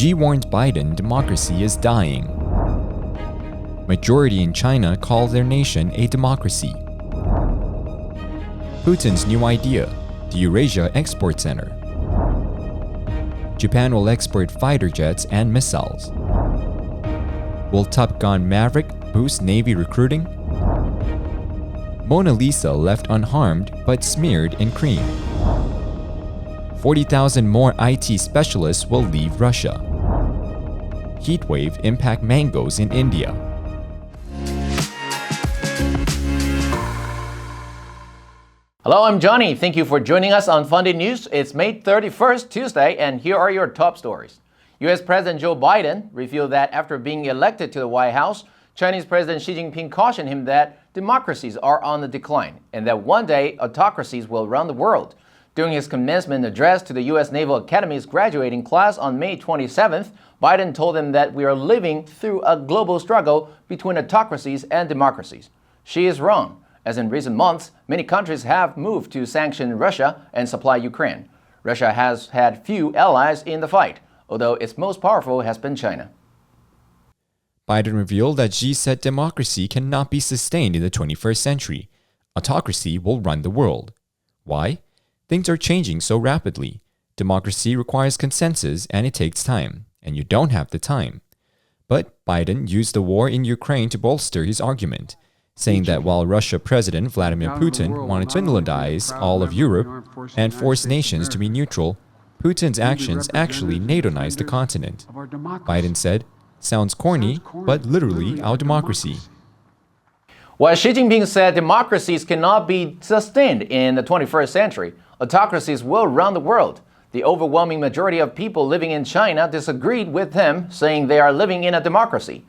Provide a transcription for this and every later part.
Xi warned Biden democracy is dying. Majority in China call their nation a democracy. Putin's new idea, the Eurasia Export Center. Japan will export fighter jets and missiles. Will Gun Maverick boost Navy recruiting? Mona Lisa left unharmed but smeared in cream. 40,000 more IT specialists will leave Russia. Heatwave impact mangoes in India. Hello, I'm Johnny. Thank you for joining us on FUNDAY News. It's May 31st, Tuesday, and here are your top stories. U.S. President Joe Biden revealed that after being elected to the White House, Chinese President Xi Jinping cautioned him that democracies are on the decline and that one day autocracies will run the world. During his commencement address to the U.S. Naval Academy's graduating class on May 27th, Biden told them that we are living through a global struggle between autocracies and democracies. Xi is wrong, as in recent months, many countries have moved to sanction Russia and supply Ukraine. Russia has had few allies in the fight, although its most powerful has been China. Biden revealed that Xi said democracy cannot be sustained in the 21st century. Autocracy will run the world. Why? Things are changing so rapidly. Democracy requires consensus and it takes time, and you don't have the time. But Biden used the war in Ukraine to bolster his argument, saying that while Russia President Vladimir Putin wanted to Finlandize all of Europe and force nations to be neutral, Putin's actions actually NATO-nized the continent. Biden said, "Sounds corny, but literally our democracy." While Xi Jinping said democracies cannot be sustained in the 21st century, autocracies will run the world. The overwhelming majority of people living in China disagreed with him, saying they are living in a democracy.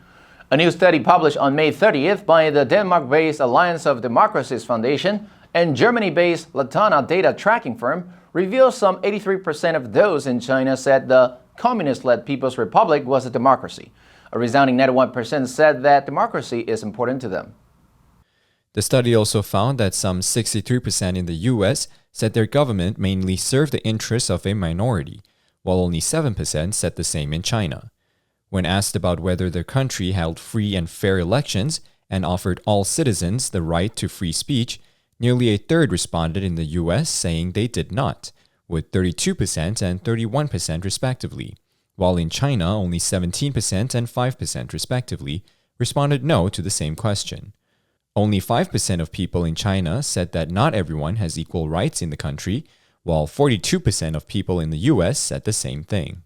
A new study published on May 30th by the Denmark-based Alliance of Democracies Foundation and Germany-based Latana data tracking firm reveals some 83% of those in China said the communist-led People's Republic was a democracy. A resounding 91% said that democracy is important to them. The study also found that some 63% in the US said their government mainly served the interests of a minority, while only 7% said the same in China. When asked about whether their country held free and fair elections and offered all citizens the right to free speech, nearly a third responded in the US saying they did not, with 32% and 31% respectively, while in China only 17% and 5% respectively responded no to the same question. Only 5% of people in China said that not everyone has equal rights in the country, while 42% of people in the US said the same thing.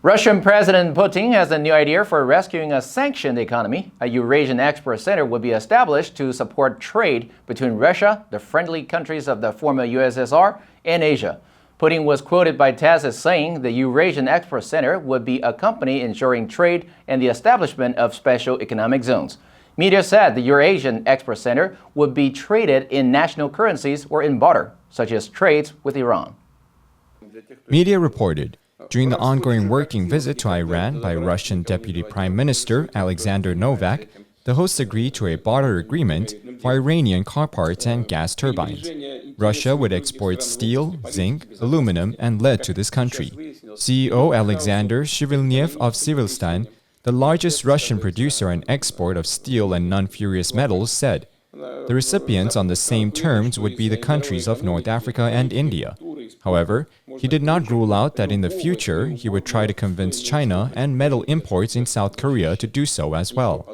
Russian President Putin has a new idea for rescuing a sanctioned economy. A Eurasian Export Center would be established to support trade between Russia, the friendly countries of the former USSR, and Asia. Putin was quoted by TASS as saying the Eurasian Export Center would be a company ensuring trade and the establishment of special economic zones. Media said the Eurasian Export Center would be traded in national currencies or in barter, such as trades with Iran. Media reported, during the ongoing working visit to Iran by Russian Deputy Prime Minister Alexander Novak, the hosts agreed to a barter agreement for Iranian car parts and gas turbines. Russia would export steel, zinc, aluminum, and lead to this country. CEO Alexander Shivilnev of Sivilstan, the largest Russian producer and export of steel and non-ferrous metals, said, the recipients on the same terms would be the countries of North Africa and India. However, he did not rule out that in the future he would try to convince China and metal imports in South Korea to do so as well.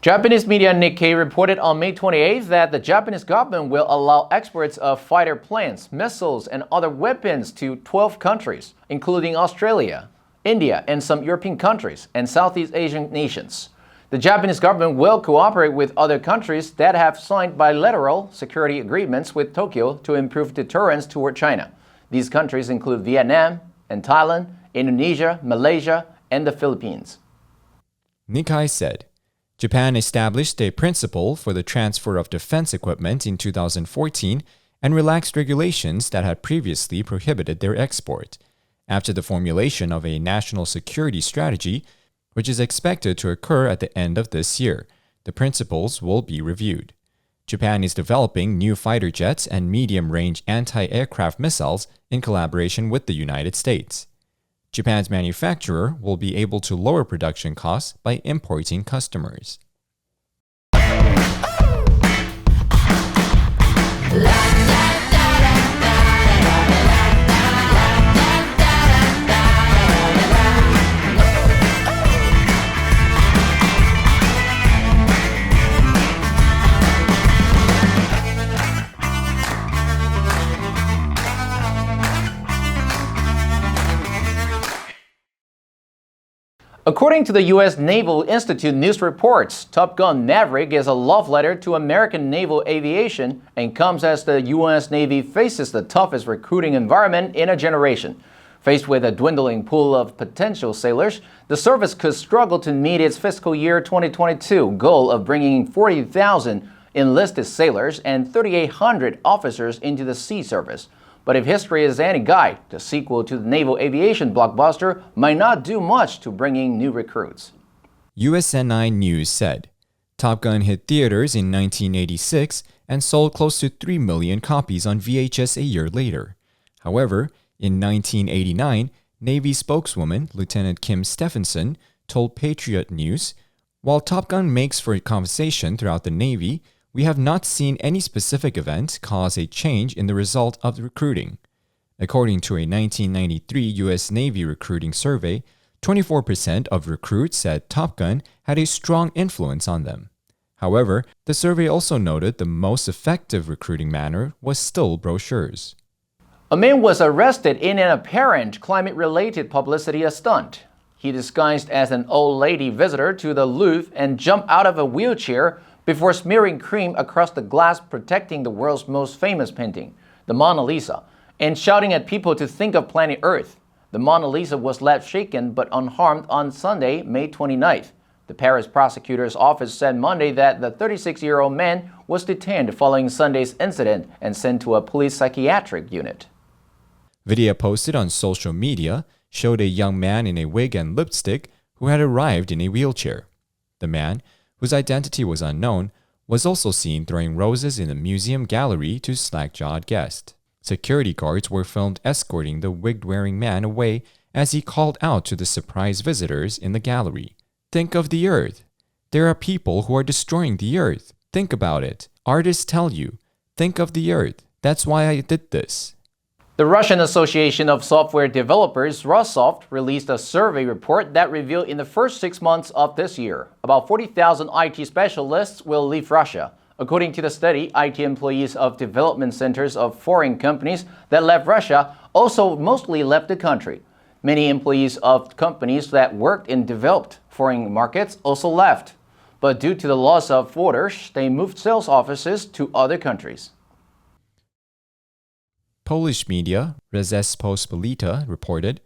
Japanese media Nikkei reported on May 28th that the Japanese government will allow exports of fighter planes, missiles, and other weapons to 12 countries, including Australia, India, and some European countries and Southeast Asian nations. The Japanese government will cooperate with other countries that have signed bilateral security agreements with Tokyo to improve deterrence toward China. These countries include Vietnam and Thailand, Indonesia, Malaysia, and the Philippines. Nikkei said, Japan established a principle for the transfer of defense equipment in 2014 and relaxed regulations that had previously prohibited their export. After the formulation of a national security strategy, which is expected to occur at the end of this year, the principles will be reviewed. Japan is developing new fighter jets and medium-range anti-aircraft missiles in collaboration with the United States. Japan's manufacturer will be able to lower production costs by importing customers. According to the U.S. Naval Institute news reports, Top Gun Maverick is a love letter to American naval aviation and comes as the U.S. Navy faces the toughest recruiting environment in a generation. Faced with a dwindling pool of potential sailors, the service could struggle to meet its fiscal year 2022 goal of bringing 40,000 enlisted sailors and 3,800 officers into the sea service. But if history is any guide, the sequel to the naval aviation blockbuster might not do much to bring in new recruits. USNI News said, Top Gun hit theaters in 1986 and sold close to 3 million copies on VHS a year later. However, in 1989, Navy spokeswoman Lieutenant Kim Stephenson told Patriot News, while Top Gun makes for conversation throughout the Navy, we have not seen any specific event cause a change in the result of the recruiting. According to a 1993 U.S. Navy recruiting survey, 24% of recruits said Top Gun had a strong influence on them. However, the survey also noted the most effective recruiting manner was still brochures. A man was arrested in an apparent climate-related publicity stunt. He disguised as an old lady visitor to the Louvre and jumped out of a wheelchair before smearing cream across the glass protecting the world's most famous painting, the Mona Lisa, and shouting at people to think of planet Earth. The Mona Lisa was left shaken but unharmed on Sunday, May 29th. The Paris prosecutor's office said Monday that the 36-year-old man was detained following Sunday's incident and sent to a police psychiatric unit. Video posted on social media showed a young man in a wig and lipstick who had arrived in a wheelchair. The man, whose identity was unknown, was also seen throwing roses in the museum gallery to slack-jawed guests. Security guards were filmed escorting the wig-wearing man away as he called out to the surprised visitors in the gallery. Think of the Earth. There are people who are destroying the Earth. Think about it. Artists tell you, think of the Earth. That's why I did this. The Russian Association of Software Developers, Rossoft, released a survey report that revealed in the first 6 months of this year, about 40,000 IT specialists will leave Russia. According to the study, IT employees of development centers of foreign companies that left Russia also mostly left the country. Many employees of companies that worked in developed foreign markets also left. But due to the loss of orders, they moved sales offices to other countries. Polish media, Rzeczpospolita, reported,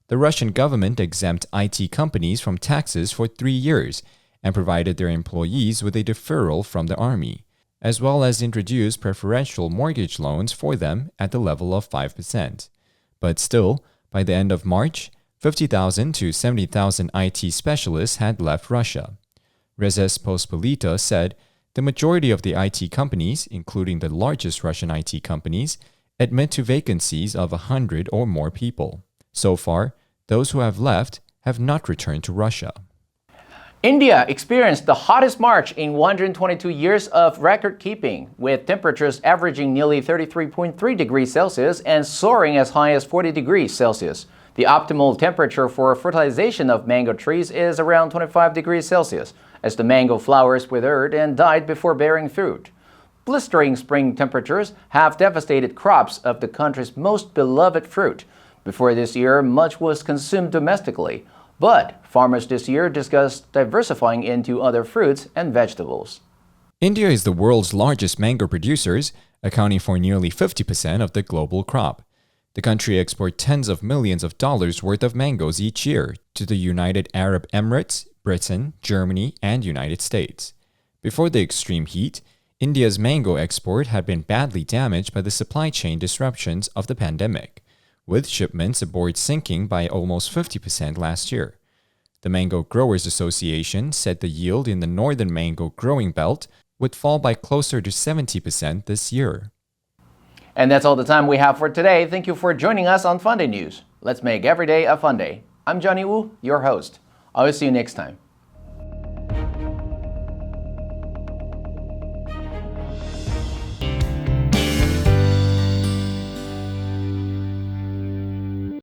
the Russian government exempt IT companies from taxes for 3 years and provided their employees with a deferral from the army, as well as introduced preferential mortgage loans for them at the level of 5%. But still, by the end of March, 50,000 to 70,000 IT specialists had left Russia. Rzeczpospolita said the majority of the IT companies, including the largest Russian IT companies, admit to vacancies of 100 or more people. So far, those who have left have not returned to Russia. India experienced the hottest March in 122 years of record keeping, with temperatures averaging nearly 33.3 degrees Celsius and soaring as high as 40 degrees Celsius. The optimal temperature for fertilization of mango trees is around 25 degrees Celsius, as the mango flowers withered and died before bearing fruit. Blistering spring temperatures have devastated crops of the country's most beloved fruit. Before this year, much was consumed domestically, but farmers this year discussed diversifying into other fruits and vegetables. India is the world's largest mango producers, accounting for nearly 50% of the global crop. The country exports tens of millions of dollars worth of mangoes each year to the United Arab Emirates, Britain, Germany, and United States. Before the extreme heat, India's mango export had been badly damaged by the supply chain disruptions of the pandemic, with shipments aboard sinking by almost 50% last year. The Mango Growers Association said the yield in the northern mango growing belt would fall by closer to 70% this year. And that's all the time we have for today. Thank you for joining us on FUNDAY News. Let's make every day a fun day. I'm Johnny Wu, your host. I will see you next time.